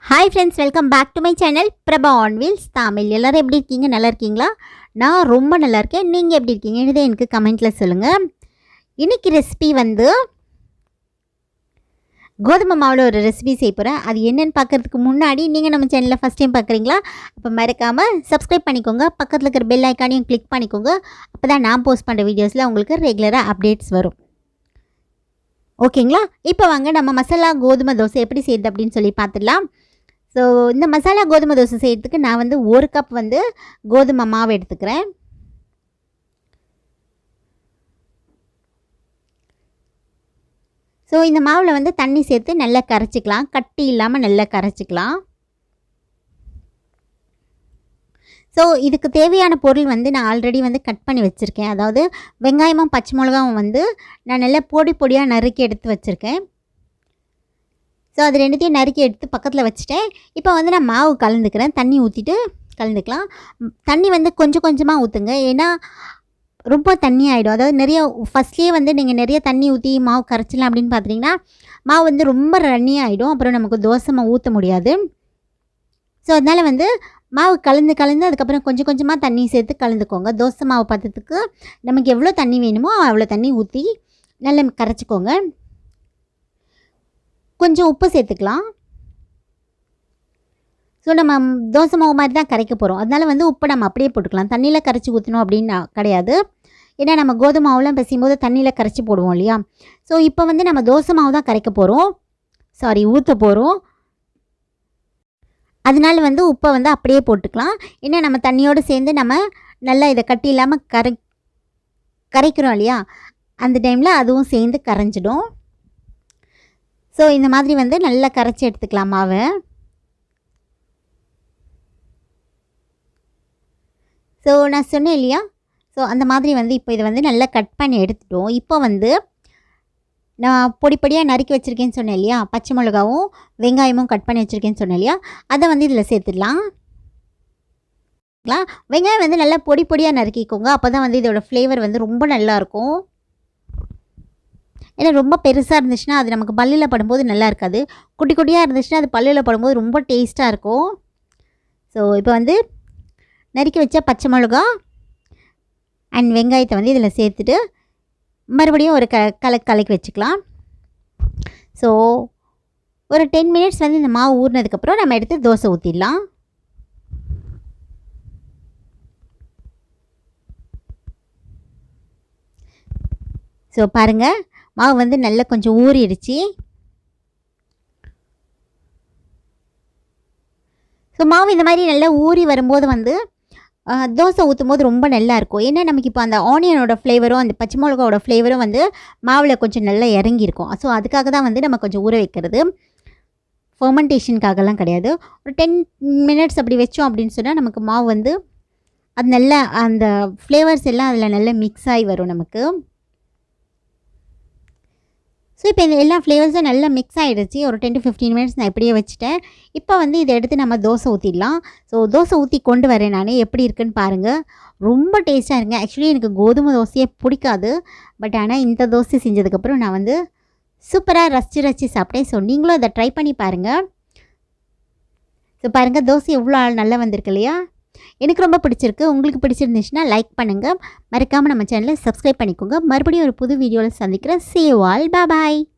Hi friends, welcome back to my channel Prabha on wheels Tamil. எல்லோரும் எப்படி இருக்கீங்க? நல்லா இருக்கீங்களா? நான் ரொம்ப நல்லா இருக்கேன். நீங்கள் எப்படி இருக்கீங்க? இதை எனக்கு கமெண்ட்டில் சொல்லுங்கள். இன்றைக்கி ரெசிபி வந்து கோதுமை மாவில் ஒரு ரெசிபி செய்ய போகிறேன். அது என்னென்னு பார்க்குறதுக்கு முன்னாடி நீங்கள் நம்ம சேனலில் ஃபஸ்ட் டைம் பார்க்குறீங்களா? அப்போ மறக்காமல் சப்ஸ்கிரைப் பண்ணிக்கோங்க. பக்கத்தில் இருக்கிற பெல் ஐக்கானையும் கிளிக் பண்ணிக்கோங்க. அப்போ தான் நான் போஸ்ட் பண்ணுற வீடியோஸில் உங்களுக்கு ரெகுலராக அப்டேட்ஸ் வரும். ஓகேங்களா? இப்போ வாங்க நம்ம மசாலா கோதுமை தோசை எப்படி செய்யுது அப்படின்னு சொல்லி பார்த்துடலாம். ஸோ இந்த மசாலா கோதுமை தோசை செய்கிறதுக்கு நான் வந்து 1 கப் வந்து கோதுமை மாவு எடுத்துக்கிறேன். ஸோ இந்த மாவில் வந்து தண்ணி சேர்த்து நல்லா கரைச்சிக்கலாம். கட்டி இல்லாமல் நல்லா கரைச்சிக்கலாம். ஸோ இதுக்கு தேவையான பொருள் வந்து நான் ஆல்ரெடி வந்து கட் பண்ணி வச்சுருக்கேன். அதாவது வெங்காயமும் பச்சை மிளகாவும் வந்து நான் நல்லா பொடியாக நறுக்கி எடுத்து வச்சுருக்கேன். ஸோ அது ரெண்டுத்தையும் நறுக்கி எடுத்து பக்கத்தில் வச்சுட்டேன். இப்போ வந்து நான் மாவு கலந்துக்கிறேன். தண்ணி ஊற்றிட்டு கலந்துக்கலாம். தண்ணி வந்து கொஞ்சம் கொஞ்சமாக ஊற்றுங்க, ஏன்னா ரொம்ப தண்ணி ஆகிடும். அதாவது நிறைய ஃபஸ்ட்லேயே வந்து நீங்கள் நிறைய தண்ணி ஊற்றி மாவு கரைச்சிடலாம் அப்படின்னு பார்த்தீங்கன்னா மாவு வந்து ரொம்ப ரன்னி ஆகிடும். அப்புறம் நமக்கு தோசை மாவு ஊற்ற முடியாது. ஸோ அதனால் வந்து மாவு கலந்து அதுக்கப்புறம் கொஞ்சம் கொஞ்சமாக தண்ணி சேர்த்து கலந்துக்கோங்க. தோசை மாவு பதத்துக்கு நமக்கு எவ்வளோ தண்ணி வேணுமோ அவ்வளோ தண்ணி ஊற்றி நல்லா கரைச்சிக்கோங்க. கொஞ்சம் உப்பு சேர்த்துக்கலாம். ஸோ நம்ம தோசை மாவு மாதிரி தான் கரைக்க போகிறோம். அதனால் வந்து உப்பு நம்ம அப்படியே போட்டுக்கலாம். தண்ணியில் கரைச்சி ஊற்றணும் அப்படின்னு கிடையாது. ஏன்னா நம்ம கோதுமை மாவுலாம் பிசையும் போது தண்ணியில் கரைச்சி போடுவோம் இல்லையா? ஸோ இப்போ வந்து நம்ம தோசை மாவு தான் கரைக்க போகிறோம், ஊற்ற போகிறோம். அதனால வந்து உப்பை வந்து அப்படியே போட்டுக்கலாம். ஏன்னா நம்ம தண்ணியோடு சேர்ந்து நம்ம நல்லா இதை கட்டி இல்லாமல் கரைக்கிறோம் இல்லையா? அந்த டைமில் அதுவும் சேர்ந்து கரைஞ்சிடும். ஸோ இந்த மாதிரி வந்து நல்லா கரைச்சி எடுத்துக்கலாம் மாவை. ஸோ நான் சொன்னேன் இல்லையா? ஸோ அந்த மாதிரி வந்து இப்போ இதை வந்து நல்லா கட் பண்ணி எடுத்துட்டோம். இப்போ வந்து நான் பொடியாக நறுக்கி வச்சுருக்கேன்னு சொன்னேன் இல்லையா? பச்சை மிளகாவும் வெங்காயமும் கட் பண்ணி வச்சுருக்கேன்னு சொன்னேன் இல்லையா? அதை வந்து இதில் சேர்த்துடலாம். வெங்காயம் வந்து நல்லா பொடியாக நறுக்கிக்கோங்க. அப்போ தான் வந்து இதோட ஃப்ளேவர் வந்து ரொம்ப நல்லாயிருக்கும். ஏன்னா ரொம்ப பெருசாக இருந்துச்சுன்னா அது நமக்கு பல்லில் படும்போது நல்லா இருக்காது. குட்டியாக இருந்துச்சுன்னா அது பல்லில் படும்போது ரொம்ப டேஸ்ட்டாக இருக்கும். ஸோ இப்போ வந்து நறுக்கி வச்ச பச்சை மிளகா அண்ட் வெங்காயத்தை வந்து இதில் சேர்த்துட்டு மறுபடியும் ஒரு கலக்கி வச்சுக்கலாம். ஸோ ஒரு 10 மினிட்ஸ் வந்து இந்த மாவு ஊறினதுக்கப்புறம் நம்ம எடுத்து தோசை ஊற்றிடலாம். ஸோ பாருங்கள், மாவு வந்து நல்லா கொஞ்சம் ஊறிடுச்சு. ஸோ மாவு இந்த மாதிரி நல்லா ஊறி வரும்போது வந்து தோசை ஊற்றும் போது ரொம்ப நல்லாயிருக்கும். ஏன்னா நமக்கு இப்போ அந்த ஆனியனோட ஃப்ளேவரும் அந்த பச்சை மிளகாவோட ஃப்ளேவரும் வந்து மாவில் கொஞ்சம் நல்லா இறங்கியிருக்கும். ஸோ அதுக்காக தான் வந்து நம்ம கொஞ்சம் ஊற வைக்கிறது. ஃபர்மெண்டேஷனுக்காகலாம் கிடையாது. ஒரு 10 மினிட்ஸ் அப்படி வச்சோம் அப்படின்னு சொன்னால் நமக்கு மாவு வந்து அது நல்லா அந்த ஃப்ளேவர்ஸ் எல்லாம் அதில் நல்லா மிக்ஸ் ஆகி வரும் நமக்கு. ஸோ இப்போ இந்த எல்லா ஃப்ளேவர்ஸும் நல்லா மிக்ஸ் ஆகிடுச்சு. ஒரு 10 to 15 மினிட்ஸ் நான் இப்படியே வச்சுட்டேன். இப்போ வந்து இதை எடுத்து நம்ம தோசை ஊற்றிடலாம். ஸோ தோசை ஊற்றி கொண்டு வரேன் நான், எப்படி இருக்குன்னு பாருங்கள். ரொம்ப டேஸ்ட்டாக இருக்குங்க. ஆக்சுவலி எனக்கு கோதுமை தோசையே பிடிக்காது. பட் ஆனால் இந்த தோசை செஞ்சதுக்கப்புறம் நான் வந்து சூப்பராக ரசித்து சாப்பிட்டேன். ஸோ நீங்களும் அதை ட்ரை பண்ணி பாருங்கள். ஸோ பாருங்கள், தோசை எவ்வளோ நல்லா வந்திருக்கு இல்லையா? எனக்கு ரொம்ப பிடிச்சிருக்கு. உங்களுக்கு பிடிச்சிருந்துச்சுன்னா லைக் பண்ணுங்கள். மறக்காமல் நம்ம சேனலை சப்ஸ்கிரைப் பண்ணிக்கோங்க. மறுபடியும் ஒரு புது வீடியோவில் சந்திக்கிறேன். See you all. Bye bye.